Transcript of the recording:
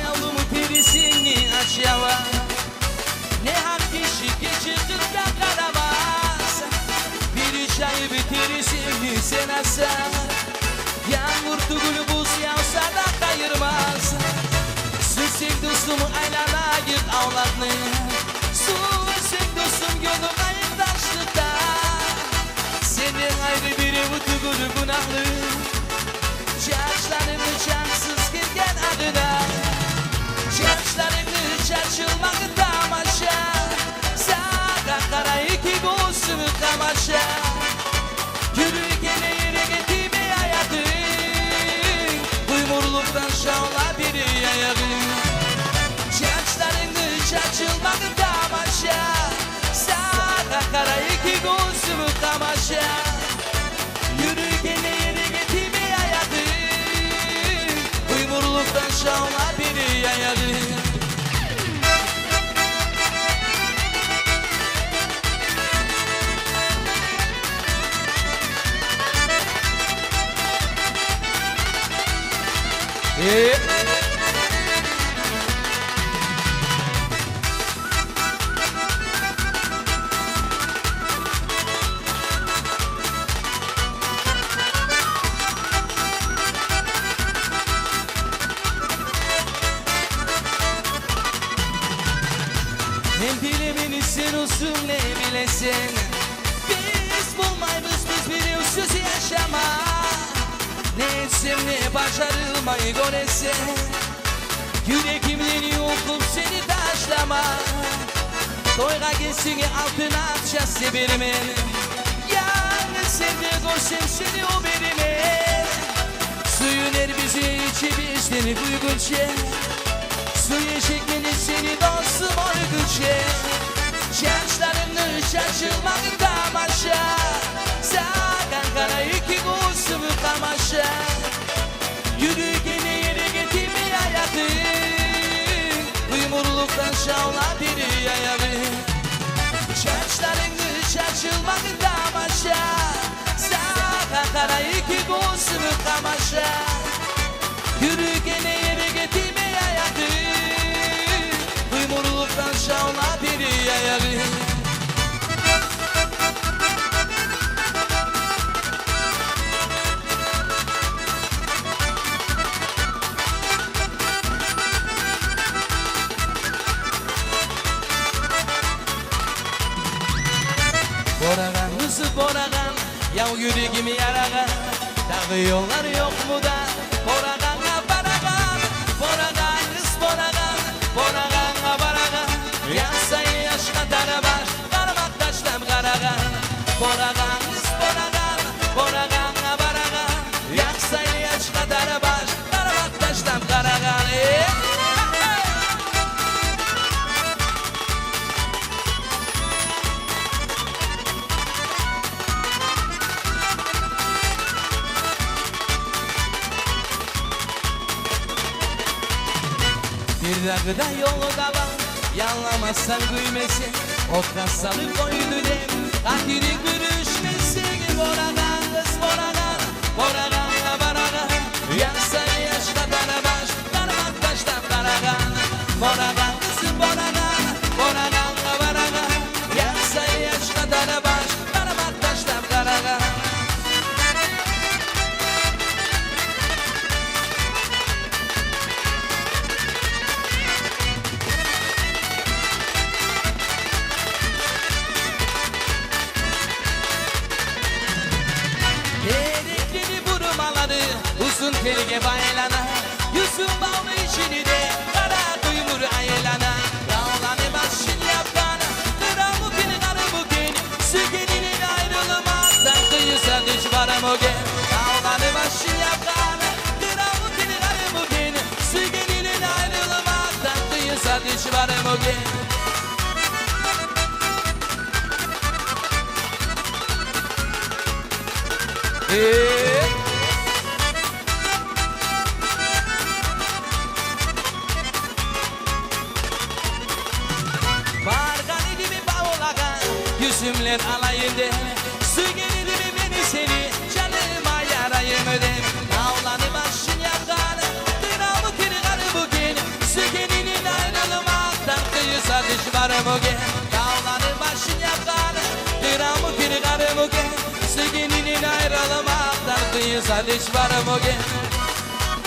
Yavrumu perisini aç yava. Ne hak kişi geçirdim de karamaz. Bir üç ayı bitirisini sen asar. Yağmur tugulu buz yağsa da kayırmaz. Süsün dostum aylana git avlatını. Süsün dostum yolum ayın taşlıkta. Senin ayrı biri bu tugulu günahlı. Çarşlarını çarsız girgen adına. Çarşlarını çarşılmak tamaşa. Sağdan kara iki gözümü kamaşa. Yürürken yere getirme hayatı. Uymurluktan şavla biri ayağı. Çarşlarını çarşılmak tamaşa. Sağdan kara iki gözümü kamaşa. Yürürken yere getirme hayatı. Uymurluktan şavla biri ayağı. Hem bilemeni sen olsun ne bilesin. Biz bulmayız biz biliyorsunuz yaşama. Ne etsem ne başarılmayı göresin. Yüreğimden yokum seni taşlama. Toyga gelsin altına atacağız seberimin. Yalnız sende görsem seni o berime. Suyun her bizi içi bizden uygunca. Suya çekmeli seni dostum uygunca. Çarşlarını şaşırmak tamaşa. Sağdan kara iki gözümü kamaşa. Yürürken yere getirme hayatı. Uymurluktan şavla biri ayağı. Çarşlarını şaşırmak tamaşa. Sağdan kara iki gözümü kamaşa. Yürürken yere getirme hayatı. Uymurluktan şavla biri ayağı. Boragan hızı boragan, yav yüreğimi yaragan. Dağı yollar yok mu da, boragana baragan. Boragan hız boragan, boragana baragan. Yansayı yaş kadar var, karmak taşlam karagan. Boragan hız boragan, boragana baragan. Yansayı yaş kadar var, karmak taşlam karagan. Bir dakikada yolda var, yanlamazsan gülmesin. Okra salı koydu dem, katili görüşmesin. Boragan kız boragan, boragan baragan. Yansa yaş kadar baş, karmak taştan karagan. Boragan kız boragan, boragan baragan. Yansa yaş kadar baş, karmak taştan karagan. Uzun telge baylana, yüzün bağlı içini de kara duymur aylana. Dağlanı başın yapana, kıramı beni karı bugün. Sügeninin ayrılmazdan kıyısa düş varım o gün. Dağlanı başın yapana, kıramı beni karı bugün. Sügeninin ayrılmazdan kıyısa düş varım o gün. Yüzümler alayım de, su gelir mi beni seni, canıma yarayım ödem. Dağlanı başın yakanı, kıramı kırgarı bugün. sen hiç varım o gün